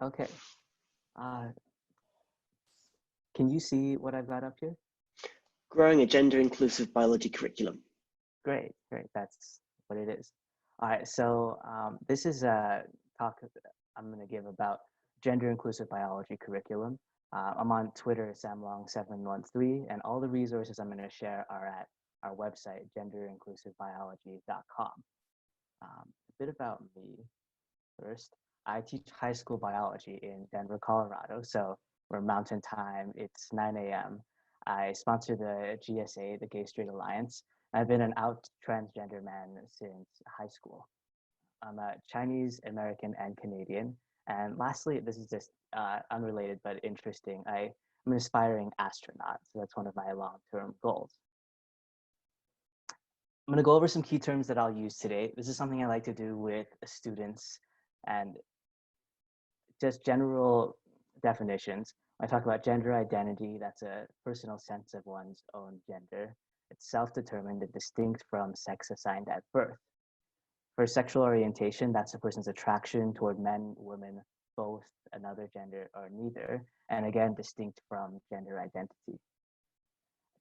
Okay. Uh, can you see what I've got up here? Growing a gender-inclusive biology curriculum. Great, great. That's what it is. All right. So this is a talk I'm going to give about gender inclusive biology curriculum. I'm on Twitter, samlong713, and all the resources I'm going to share are at our website, genderinclusivebiology.com. A bit about me first. I teach high school biology in Denver, Colorado. So we're mountain time. It's 9 a.m. I sponsor the GSA, the Gay Straight Alliance. I've been an out transgender man since high school. I'm a Chinese, American, and Canadian. And lastly, this is just unrelated but interesting. I'm an aspiring astronaut. So that's one of my long-term goals. I'm going to go over some key terms that I'll use today. This is something I like to do with students and just general definitions. When I talk about gender identity, that's a personal sense of one's own gender. It's self-determined and distinct from sex assigned at birth. For sexual orientation, that's a person's attraction toward men, women, both, another gender, or neither, and again, distinct from gender identity.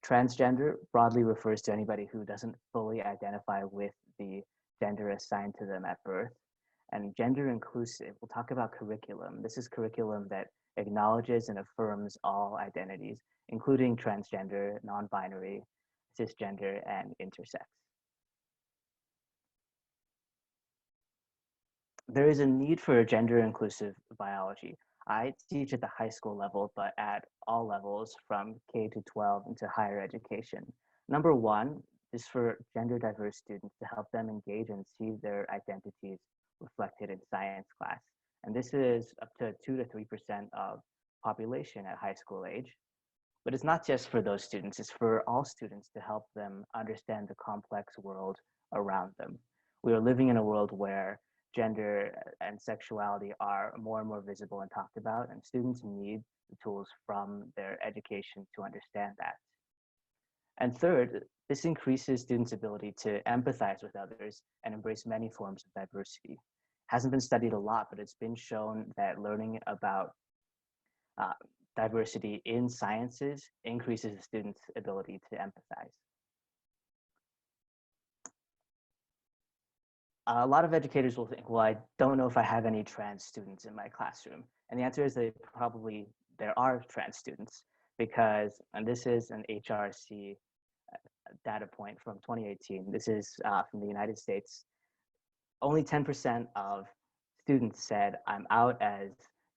Transgender broadly refers to anybody who doesn't fully identify with the gender assigned to them at birth. And gender inclusive, we'll talk about curriculum. This is curriculum that acknowledges and affirms all identities, including transgender, non-binary, cisgender, and intersex. There is a need for gender inclusive biology. I teach at the high school level, but at all levels from K to 12 into higher education. Number one is for gender diverse students to help them engage and see their identities reflected in science class. And this is up to 2 to 3% of population at high school age. But it's not just for those students, it's for all students to help them understand the complex world around them. We are living in a world where gender and sexuality are more and more visible and talked about, and students need the tools from their education to understand that. And third, this increases students' ability to empathize with others and embrace many forms of diversity. Hasn't been studied a lot, but it's been shown that learning about diversity in sciences increases the students' ability to empathize. A lot of educators will think, well, I don't know if I have any trans students in my classroom. And the answer is that there are trans students because, and this is an HRC data point from 2018. This is from the United States. Only 10% of students said, I'm out as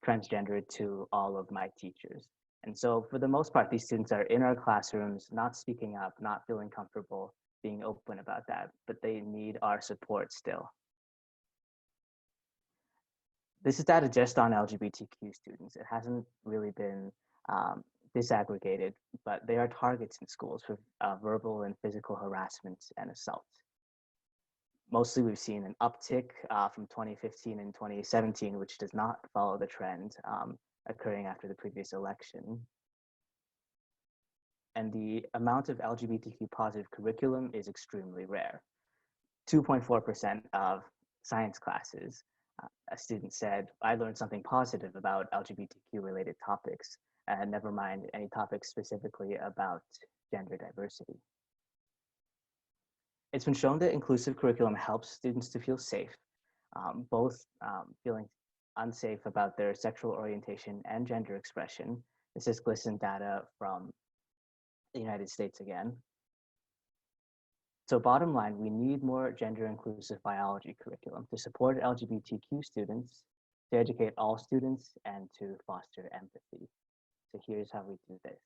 transgender to all of my teachers. And so for the most part, these students are in our classrooms, not speaking up, not feeling comfortable being open about that, but they need our support still. This is data just on LGBTQ students. It hasn't really been disaggregated, but they are targets in schools for verbal and physical harassment and assault. Mostly we've seen an uptick from 2015 and 2017, which does not follow the trend occurring after the previous election. And the amount of LGBTQ positive curriculum is extremely rare. 2.4% of science classes, a student said, I learned something positive about LGBTQ related topics, and never mind any topics specifically about gender diversity. It's been shown that inclusive curriculum helps students to feel safe, both feeling unsafe about their sexual orientation and gender expression. This is GLSEN data from the United States again. So bottom line, we need more gender inclusive biology curriculum to support LGBTQ students, to educate all students, and to foster empathy. So here's how we do this.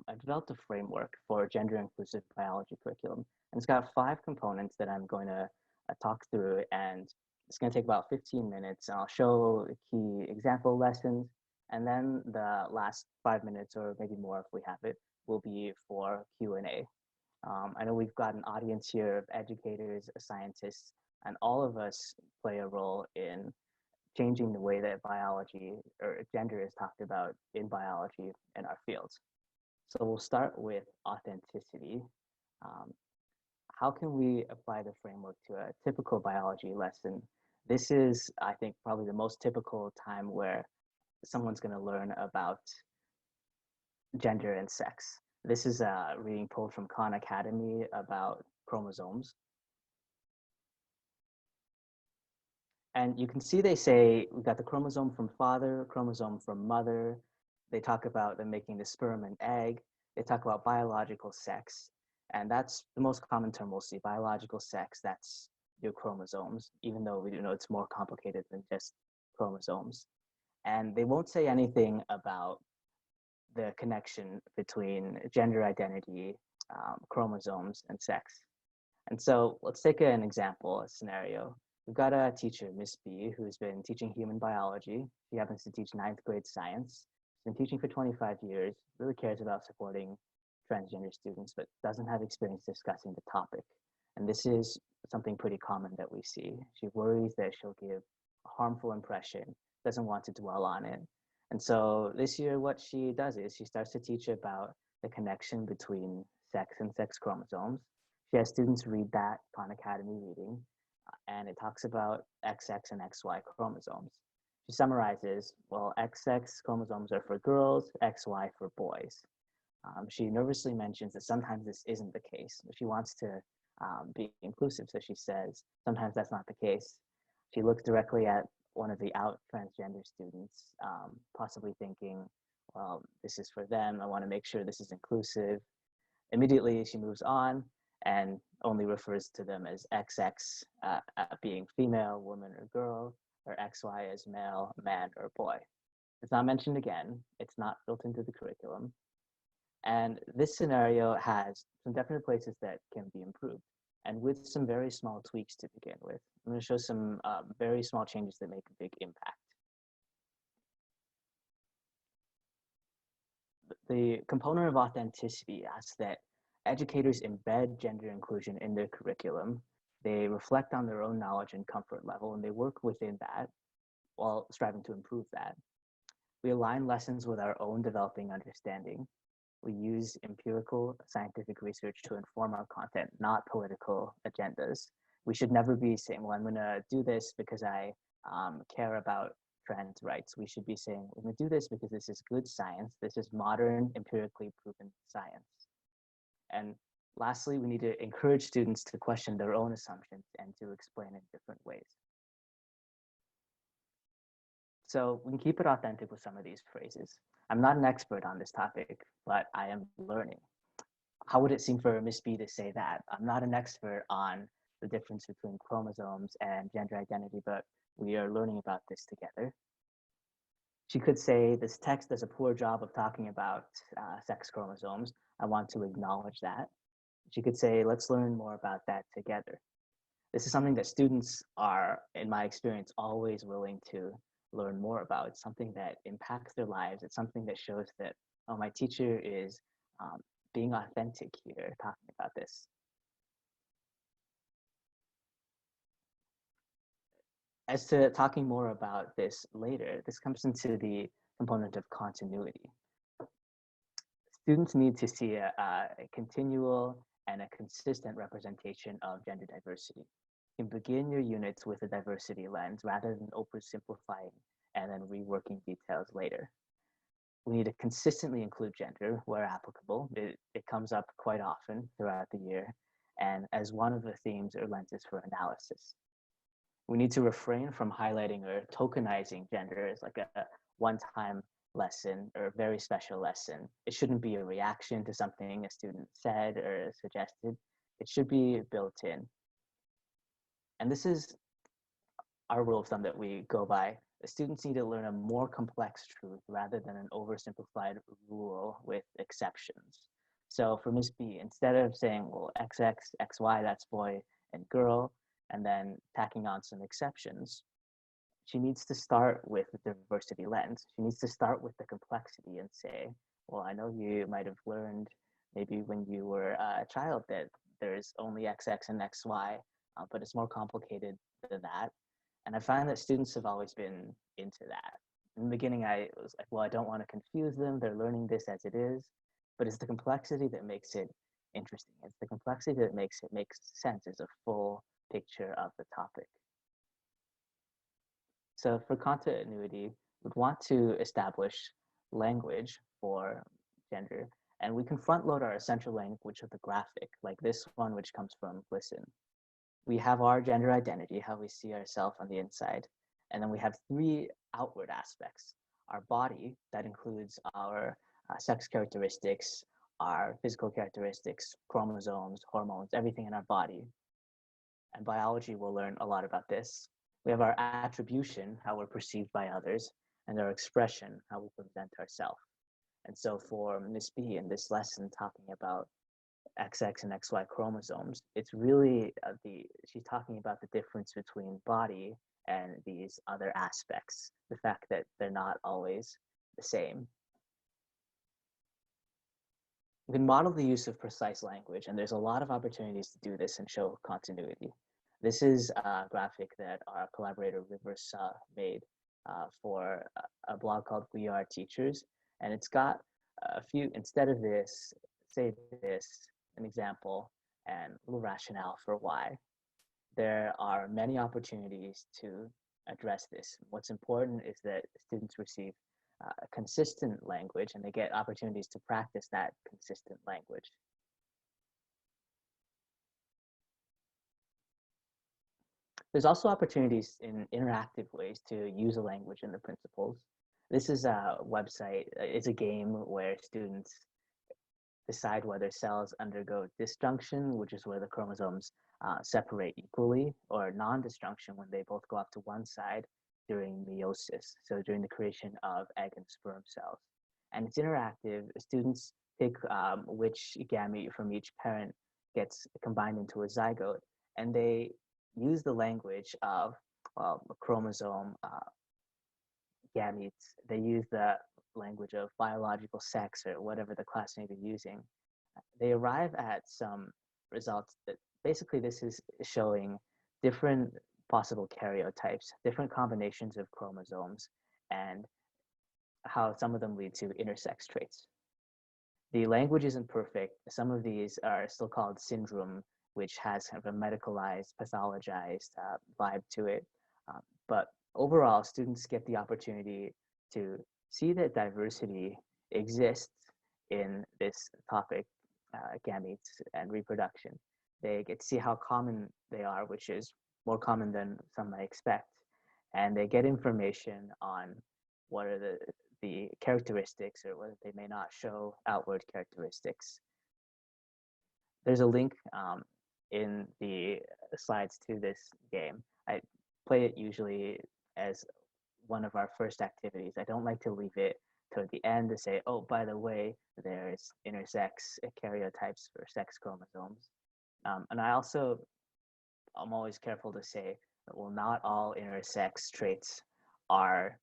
I've developed a framework for gender inclusive biology curriculum, and it's got 5 components that I'm going to talk through, and it's going to take about 15 minutes. And I'll show key example lessons, and then the last 5 minutes, or maybe more if we have it, will be for Q&A. I know we've got an audience here of educators, scientists, and all of us play a role in changing the way that biology or gender is talked about in biology in our fields. So we'll start with authenticity. How can we apply the framework to a typical biology lesson This is, I think, probably the most typical time where someone's going to learn about gender and sex. This is a reading pulled from Khan Academy about chromosomes. And you can see they say we've got the chromosome from father, chromosome from mother. They talk about them making the sperm and egg. They talk about biological sex. And that's the most common term we'll see, biological sex. That's your chromosomes, even though we do know it's more complicated than just chromosomes. And they won't say anything about the connection between gender identity, chromosomes, and sex. And so let's take an example, a scenario. We've got a teacher, Miss B, who's been teaching human biology. She happens to teach ninth grade science. She's been teaching for 25 years, really cares about supporting transgender students, but doesn't have experience discussing the topic. And this is something pretty common that we see. She worries that she'll give a harmful impression, doesn't want to dwell on it. And so this year, what she does is she starts to teach about the connection between sex and sex chromosomes. She has students read that Khan Academy reading, and it talks about XX and XY chromosomes. She summarizes, well, XX chromosomes are for girls, XY for boys. She nervously mentions that sometimes this isn't the case. She wants to be inclusive, so she says, sometimes that's not the case. She looks directly at one of the out transgender students, possibly thinking, well, this is for them. I want to make sure this is inclusive. Immediately, she moves on and only refers to them as XX being female, woman, or girl, or XY as male, man, or boy. It's not mentioned again. It's not built into the curriculum. And this scenario has some definite places that can be improved, and with some very small tweaks to begin with. I'm going to show some very small changes that make a big impact. The component of authenticity asks that educators embed gender inclusion in their curriculum. They reflect on their own knowledge and comfort level, and they work within that while striving to improve that. We align lessons with our own developing understanding. We use empirical scientific research to inform our content, not political agendas. We should never be saying, well, I'm going to do this because I care about trans rights. We should be saying, we're going to do this because this is good science. This is modern, empirically proven science. And lastly, we need to encourage students to question their own assumptions and to explain in different ways. So we can keep it authentic with some of these phrases. I'm not an expert on this topic, but I am learning. How would it seem for Miss B to say that? I'm not an expert on the difference between chromosomes and gender identity, but we are learning about this together. She could say, this text does a poor job of talking about sex chromosomes. I want to acknowledge that. She could say, let's learn more about that together. This is something that students are, in my experience, always willing to learn more about. It's something that impacts their lives. It's something that shows that, oh, my teacher is being authentic here, talking about this. As to talking more about this later, this comes into the component of continuity. Students need to see a continual and a consistent representation of gender diversity. You can begin your units with a diversity lens rather than oversimplifying and then reworking details later. We need to consistently include gender where applicable. It comes up quite often throughout the year, and as one of the themes or lenses for analysis. We need to refrain from highlighting or tokenizing gender as like a one-time lesson or a very special lesson. It shouldn't be a reaction to something a student said or suggested. It should be built in. And this is our rule of thumb that we go by. The students need to learn a more complex truth rather than an oversimplified rule with exceptions. So for Miss B, instead of saying, well, XX, XY, that's boy and girl, and then tacking on some exceptions, she needs to start with the diversity lens. She needs to start with the complexity and say, well, I know you might have learned maybe when you were a child that there's only XX and XY, but it's more complicated than that. And I find that students have always been into that. In the beginning, I was like, well, I don't want to confuse them. They're learning this as it is. But it's the complexity that makes it interesting. It's the complexity that makes it make sense as a full picture of the topic. So for continuity, we'd want to establish language for gender, and we can front load our essential language with a graphic, like this one, which comes from Listen. We have our gender identity, how we see ourselves on the inside, and then we have three outward aspects. Our body, that includes our sex characteristics, our physical characteristics, chromosomes, hormones, everything in our body. And biology will learn a lot about this. We have our attribution, how we're perceived by others, and our expression, how we present ourselves. And so for Miss B in this lesson talking about XX and XY chromosomes, it's really she's talking about the difference between body and these other aspects, the fact that they're not always the same. We can model the use of precise language, and there's a lot of opportunities to do this and show continuity. This is a graphic that our collaborator Rivers made for a blog called We Are Teachers, and it's got a few, instead of this, say this, an example, and a little rationale for why. There are many opportunities to address this. What's important is that students receive consistent language and they get opportunities to practice that consistent language. There's also opportunities in interactive ways to use a language in the principles. This is a website, it's a game where students decide whether cells undergo disjunction, which is where the chromosomes separate equally, or non-disjunction when they both go off to one side during meiosis, so during the creation of egg and sperm cells. And it's interactive. Students pick which gamete from each parent gets combined into a zygote, and they use the language of chromosome gametes. They use the language of biological sex or whatever the class may be using. They arrive at some results that basically this is showing different possible karyotypes, different combinations of chromosomes, and how some of them lead to intersex traits. The language isn't perfect. Some of these are still called syndrome, which has kind of a medicalized, pathologized vibe to it. But overall, students get the opportunity to see that diversity exists in this topic, gametes and reproduction. They get to see how common they are, which is more common than some might expect. And they get information on what are the characteristics or whether they may not show outward characteristics. There's a link in the slides to this game. I play it usually as one of our first activities. I don't like to leave it toward the end to say, oh, by the way, there's intersex karyotypes for sex chromosomes. And I'm always careful to say that, well, not all intersex traits are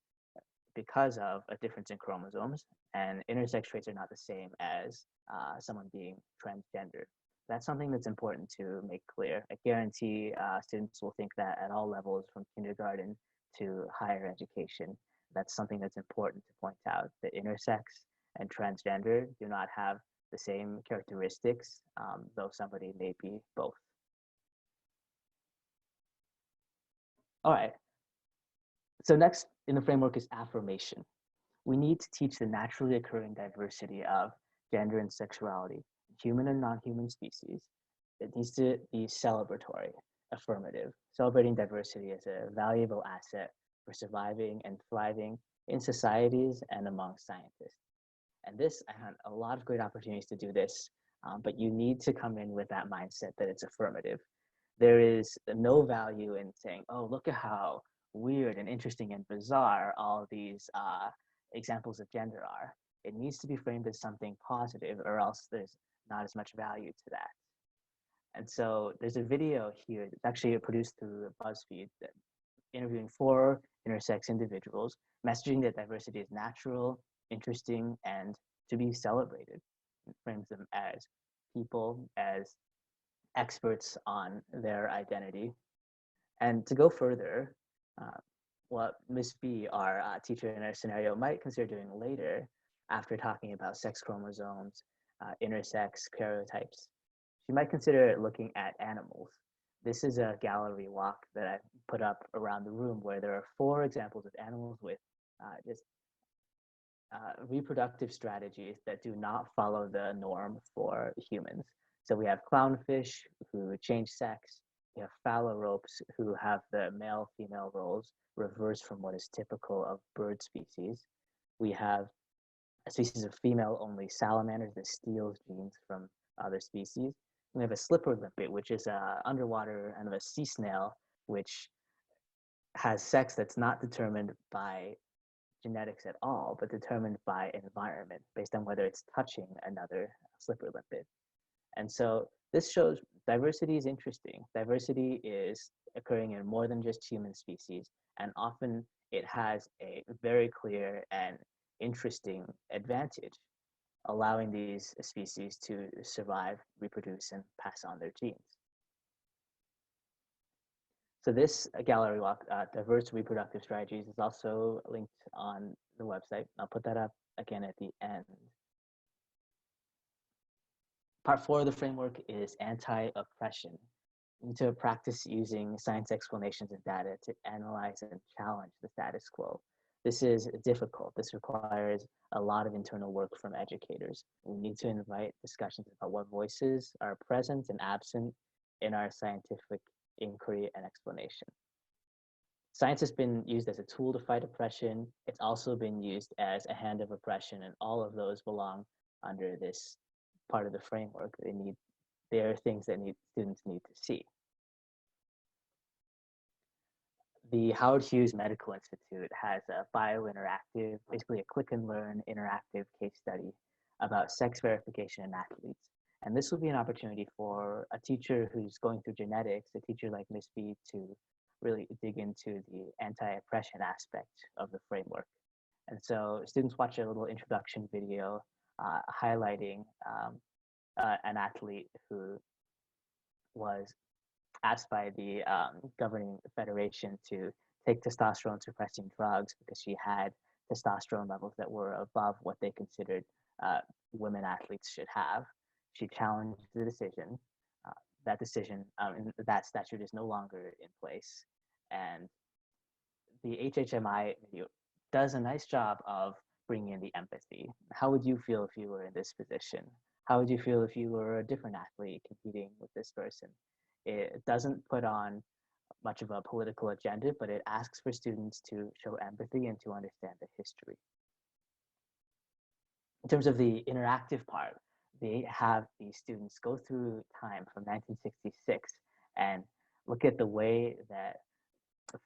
because of a difference in chromosomes, and intersex traits are not the same as someone being transgender. That's something that's important to make clear. I guarantee students will think that at all levels from kindergarten to higher education. That's something that's important to point out, that intersex and transgender do not have the same characteristics, though somebody may be both. All right. So next in the framework is affirmation. We need to teach the naturally occurring diversity of gender and sexuality, human and non-human species. It needs to be celebratory, affirmative. Celebrating diversity is a valuable asset for surviving and thriving in societies and among scientists. And this, I had a lot of great opportunities to do this, but you need to come in with that mindset that it's affirmative. There is no value in saying, oh, look at how weird and interesting and bizarre all these examples of gender are. It needs to be framed as something positive, or else there's not as much value to that. And so there's a video here that's actually produced through BuzzFeed, interviewing 4 intersex individuals, messaging that diversity is natural, interesting, and to be celebrated. It frames them as people, as experts on their identity. And to go further, what Miss B, our teacher in our scenario, might consider doing later, after talking about sex chromosomes, intersex karyotypes, she might consider looking at animals. This is a gallery walk that I put up around the room where there are 4 examples of animals with just reproductive strategies that do not follow the norm for humans. So we have clownfish who change sex. We have phalaropes who have the male-female roles reversed from what is typical of bird species. We have a species of female-only salamanders that steals genes from other species. We have a slipper limpet, which is an underwater kind of a sea snail, which has sex that's not determined by genetics at all, but determined by environment based on whether it's touching another slipper limpet. And so this shows diversity is interesting. Diversity is occurring in more than just human species, and often it has a very clear and interesting advantage, allowing these species to survive, reproduce, and pass on their genes. So this gallery walk, diverse reproductive strategies, is also linked on the website. I'll put that up again at the end. Part 4 of the framework is anti-oppression. You need to practice using science explanations and data to analyze and challenge the status quo. This is difficult. This requires a lot of internal work from educators. We need to invite discussions about what voices are present and absent in our scientific inquiry and explanation. Science has been used as a tool to fight oppression. It's also been used as a hand of oppression, and all of those belong under this part of the framework. There are things that students need to see. The Howard Hughes Medical Institute has a biointeractive, basically a click and learn interactive case study about sex verification in athletes. And this will be an opportunity for a teacher who's going through genetics, a teacher like Ms. B, to really dig into the anti-oppression aspect of the framework. And so students watch a little introduction video highlighting an athlete who was asked by the governing federation to take testosterone suppressing drugs because she had testosterone levels that were above what they considered women athletes should have. She challenged the decision. That decision, that statute is no longer in place. And the HHMI video does a nice job of bringing in the empathy. How would you feel if you were in this position? How would you feel if you were a different athlete competing with this person? It doesn't put on much of a political agenda, but it asks for students to show empathy and to understand the history. In terms of the interactive part, they have the students go through time from 1966 and look at the way that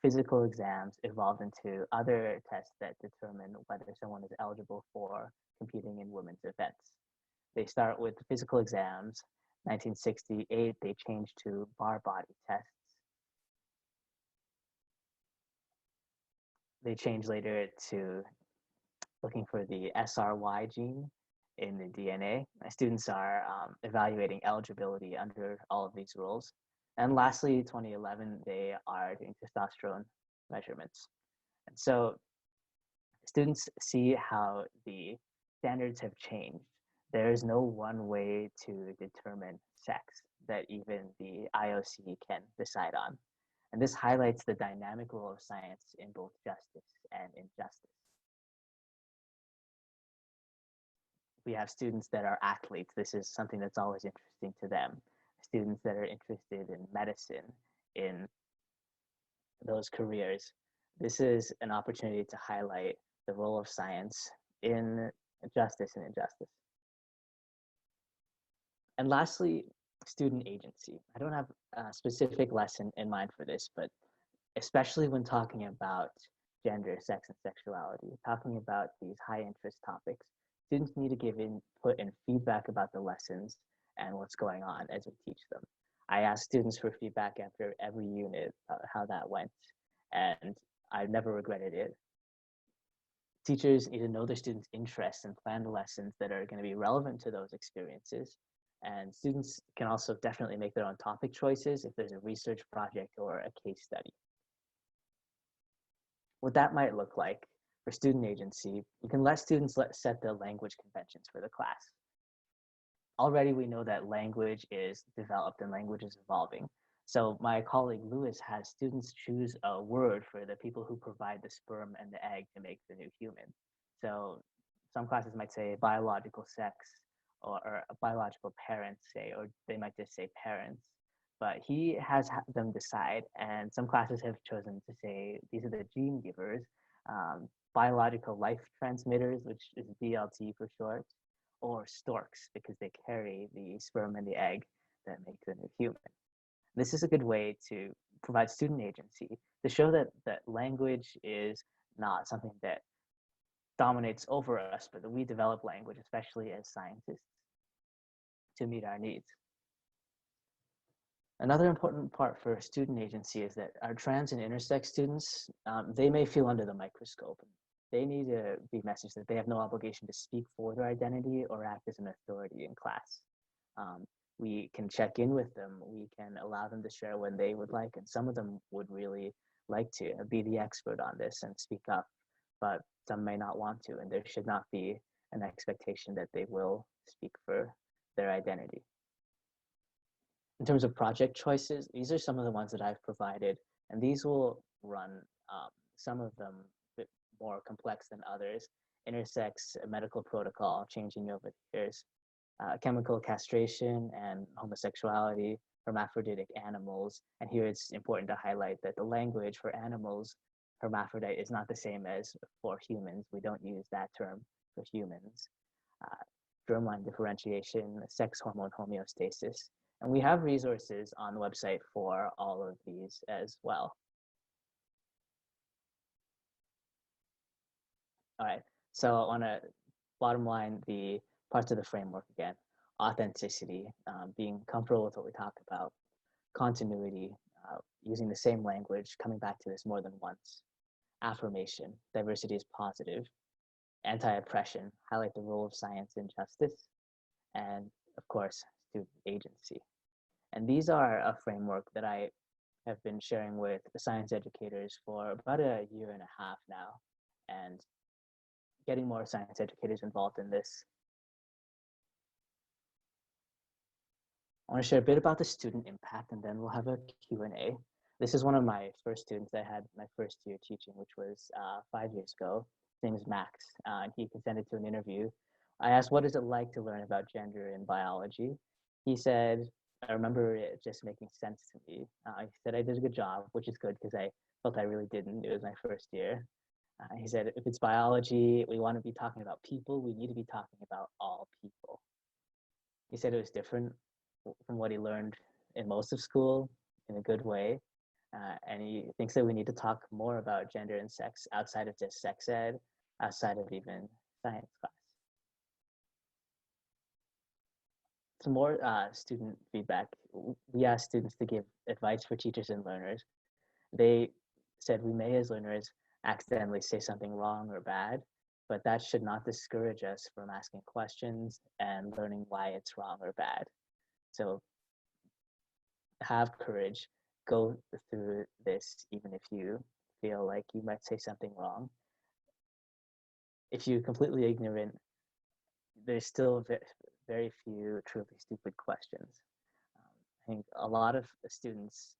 physical exams evolved into other tests that determine whether someone is eligible for competing in women's events. They start with physical exams. 1968, they changed to bar body tests. They changed later to looking for the SRY gene in the DNA. Students are evaluating eligibility under all of these rules. And lastly, 2011, they are doing testosterone measurements. And so students see how the standards have changed. There is no one way to determine sex that even the IOC can decide on. And this highlights the dynamic role of science in both justice and injustice. We have students that are athletes. This is something that's always interesting to them. Students that are interested in medicine, in those careers. This is an opportunity to highlight the role of science in justice and injustice. And lastly, student agency. I don't have a specific lesson in mind for this, but especially when talking about gender, sex, and sexuality, talking about these high interest topics, students need to give input and feedback about the lessons and what's going on as we teach them. I ask students for feedback after every unit how that went, and I've never regretted it. Teachers need to know their students' interests and plan the lessons that are going to be relevant to those experiences. And students can also definitely make their own topic choices if there's a research project or a case study. What that might look like for student agency, you can let students set the language conventions for the class. Already we know that language is developed and language is evolving. So my colleague Lewis has students choose a word for the people who provide the sperm and the egg to make the new human. So some classes might say biological sex or biological parents say, or they might just say parents. But he has them decide, and some classes have chosen to say these are the gene givers, biological life transmitters, which is BLT for short, or storks because they carry the sperm and the egg that make the new human. This is a good way to provide student agency to show that language is not something that dominates over us, but that we develop language, especially as scientists, to meet our needs. Another important part for student agency is that our trans and intersex students, they may feel under the microscope. They need to be messaged that they have no obligation to speak for their identity or act as an authority in class. We can check in with them. We can allow them to share when they would like, and some of them would really like to be the expert on this and speak up, but some may not want to, and there should not be an expectation that they will speak for their identity. In terms of project choices, these are some of the ones that I've provided, and these will run some of them a bit more complex than others. Intersex medical protocol changing over the years, chemical castration and homosexuality, hermaphroditic animals. And here it's important to highlight that the language for animals, hermaphrodite, is not the same as for humans. We don't use that term for humans. Germline differentiation, sex hormone homeostasis. And we have resources on the website for all of these as well. All right, so I want to bottom line the parts of the framework again. Authenticity, being comfortable with what we talk about. Continuity, using the same language, coming back to this more than once. Affirmation, diversity is positive. Anti-oppression, highlight the role of science in justice. And of course, student agency. And these are a framework that I have been sharing with the science educators for about a year and a half now, and getting more science educators involved in this. I want to share a bit about the student impact, and then we'll have a Q&A. This is one of my first students I had my first year teaching, which was 5 years ago. His name is Max, and he consented to an interview. I asked, what is it like to learn about gender in biology? He said, I remember it just making sense to me. He said I did a good job, which is good because I felt I really didn't. It was my first year. He said, if it's biology, we want to be talking about people, we need to be talking about all people. He said it was different from what he learned in most of school in a good way. And he thinks that we need to talk more about gender and sex outside of just sex ed, outside of even science class. Some more student feedback. We asked students to give advice for teachers and learners. They said we may as learners accidentally say something wrong or bad, but that should not discourage us from asking questions and learning why it's wrong or bad. So have courage, go through this even if you feel like you might say something wrong. If you're completely ignorant, there's still very few truly stupid questions. I think a lot of students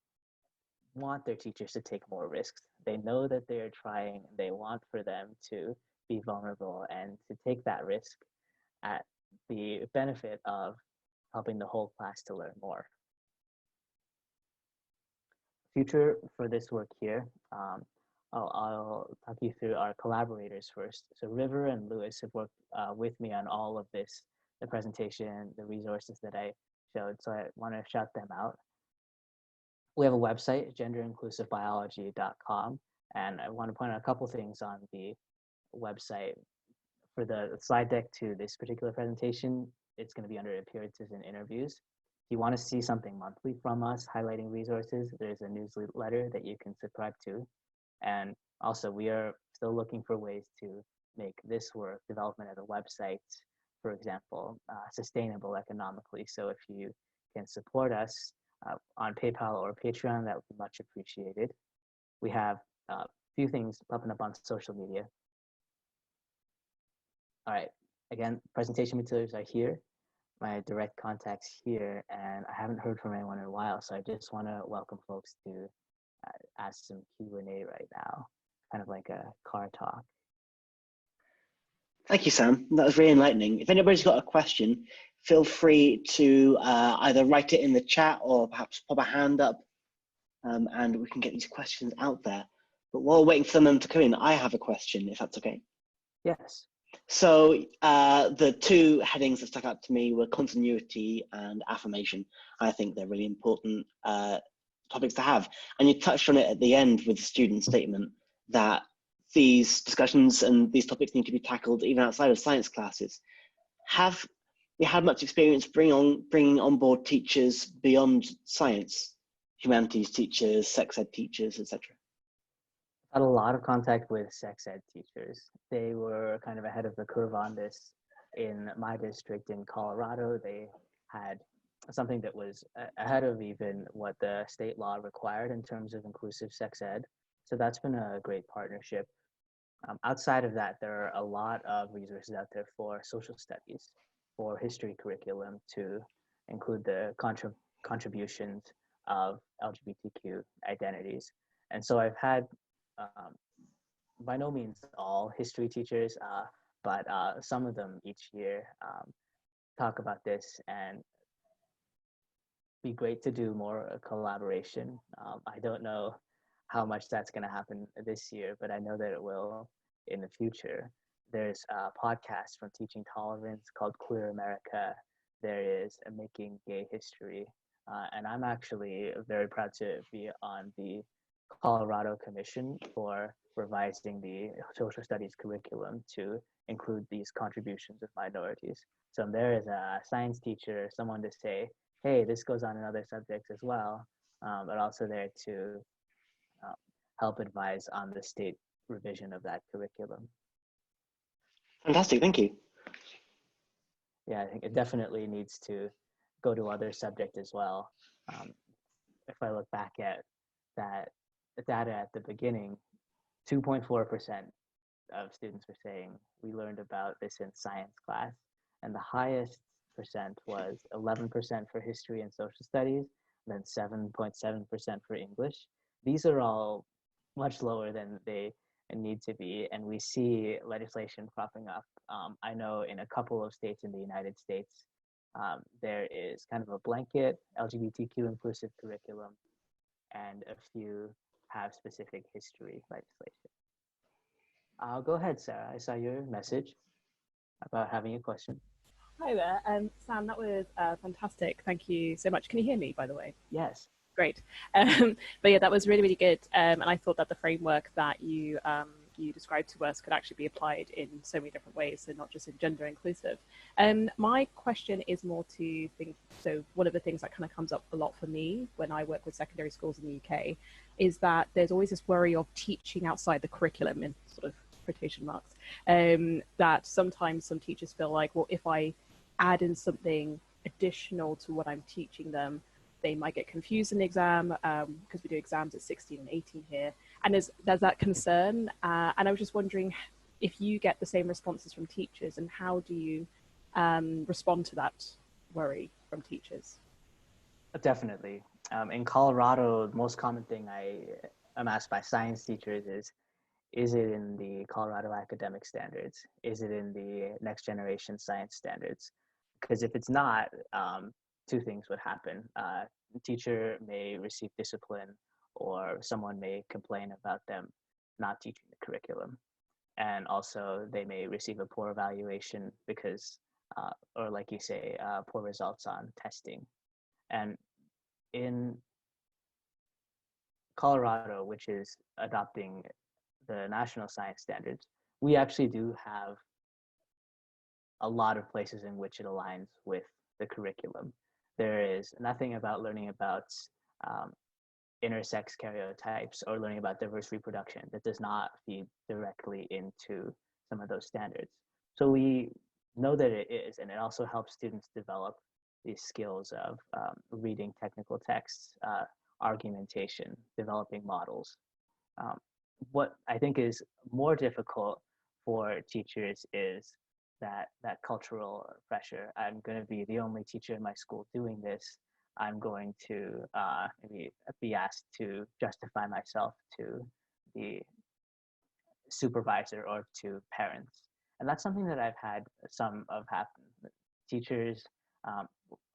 want their teachers to take more risks. They know that they're trying, they want for them to be vulnerable and to take that risk at the benefit of helping the whole class to learn more. Future for this work here, I'll talk you through our collaborators first. So River and Lewis have worked with me on all of this, the presentation, the resources that I showed. So I want to shout them out. We have a website, genderinclusivebiology.com, and I want to point out a couple things on the website. For the slide deck to this particular presentation, it's going to be under appearances and interviews. If you want to see something monthly from us highlighting resources, there's a newsletter that you can subscribe to. And also, we are still looking for ways to make this work, development of the website, for example, sustainable economically. So if you can support us on PayPal or Patreon, that would be much appreciated. We have a few things popping up on social media. All right, again, presentation materials are here. my direct contacts here, and I haven't heard from anyone in a while. So I just want to welcome folks to ask some Q&A right now, kind of like a car talk. Thank you, Sam. That was really enlightening. If anybody's got a question, feel free to either write it in the chat or perhaps pop a hand up, and we can get these questions out there. But while waiting for them to come in, I have a question, if that's okay. Yes. So the two headings that stuck out to me were continuity and affirmation. I think they're really important topics to have. And you touched on it at the end with the student statement that these discussions and these topics need to be tackled even outside of science classes. Have we had much experience bringing on board teachers beyond science, humanities teachers, sex ed teachers, etc.? Had a lot of contact with sex ed teachers. They were kind of ahead of the curve on this. In my district in Colorado, they had something that was ahead of even what the state law required in terms of inclusive sex ed. So that's been a great partnership. Outside of that, there are a lot of resources out there for social studies, for history curriculum to include the contributions of LGBTQ identities. And so I've had, by no means all history teachers, but some of them each year talk about this, and be great to do more collaboration. I don't know how much that's going to happen this year, but I know that it will in the future. There's a podcast from Teaching Tolerance called Queer America. There is a Making Gay History. And I'm actually very proud to be on the Colorado Commission for revising the social studies curriculum to include these contributions of minorities. So I'm there as a science teacher, someone to say, hey, this goes on in other subjects as well, but also there to uh, help advise on the state revision of that curriculum. Fantastic, thank you. Yeah, I think it definitely needs to go to other subjects as well. If I look back at that data at the beginning, 2.4% of students were saying we learned about this in science class, and the highest percent was 11% for history and social studies, and then 7.7% for English. These are all much lower than they need to be, and we see legislation cropping up. I know in a couple of states in the United States, there is kind of a blanket LGBTQ inclusive curriculum, and a few have specific history legislation. I'll go ahead, Sarah. I saw your message about having a question. Hi there. Sam, that was fantastic. Thank you so much. Can you hear me, by the way? Yes. Great. But yeah, that was really, really good. And I thought that the framework that you described to us could actually be applied in so many different ways, so not just in gender inclusive. My question is more to think, so one of the things that kind of comes up a lot for me when I work with secondary schools in the UK is that there's always this worry of teaching outside the curriculum in sort of quotation marks, that sometimes some teachers feel like, well, if I add in something additional to what I'm teaching them, they might get confused in the exam, because we do exams at 16 and 18 here. And there's that concern. And I was just wondering if you get the same responses from teachers, and how do you respond to that worry from teachers? Definitely. In Colorado, the most common thing I'm asked by science teachers is it in the Colorado academic standards? Is it in the next generation science standards? Because if it's not, two things would happen. The teacher may receive discipline, or someone may complain about them not teaching the curriculum. And also they may receive a poor evaluation because, or like you say, poor results on testing. And in Colorado, which is adopting the national science standards, we actually do have a lot of places in which it aligns with the curriculum. There is nothing about learning about intersex karyotypes or learning about diverse reproduction that does not feed directly into some of those standards. So we know that it is, and it also helps students develop these skills of reading technical texts, argumentation, developing models. What I think is more difficult for teachers is that cultural pressure. I'm going to be the only teacher in my school doing this. I'm going to maybe be asked to justify myself to the supervisor or to parents. And that's something that I've had some of happen. Teachers, um,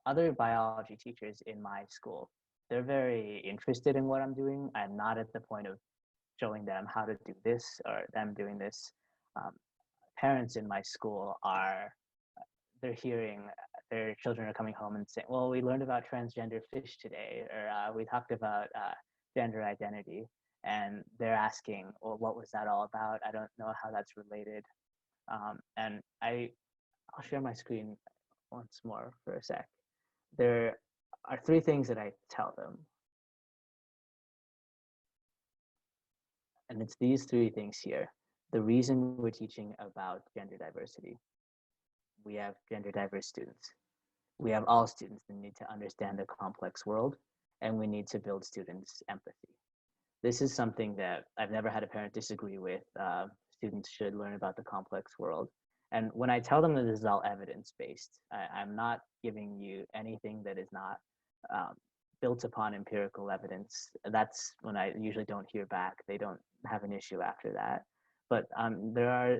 other biology teachers in my school, they're very interested in what I'm doing. I'm not at the point of showing them how to do this or them doing this. Um, Parents in my school are, they're hearing their children are coming home and saying, well, we learned about transgender fish today, or we talked about gender identity. And they're asking, well, what was that all about? I don't know how that's related. And I'll share my screen once more for a sec. There are three things that I tell them. And it's these three things here. The reason we're teaching about gender diversity. We have gender diverse students. We have all students that need to understand the complex world, and we need to build students' empathy. This is something that I've never had a parent disagree with. Students should learn about the complex world. And when I tell them that this is all evidence-based, I'm not giving you anything that is not built upon empirical evidence. That's when I usually don't hear back. They don't have an issue after that. But there are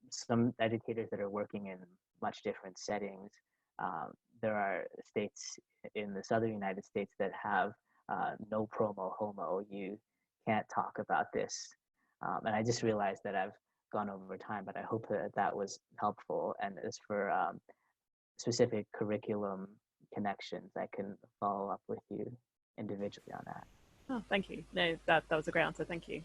some educators that are working in much different settings. There are states in the southern United States that have no promo homo. You can't talk about this. And I just realized that I've gone over time, but I hope that that was helpful. And as for specific curriculum connections, I can follow up with you individually on that. Oh, thank you. No, that was a great answer. Thank you.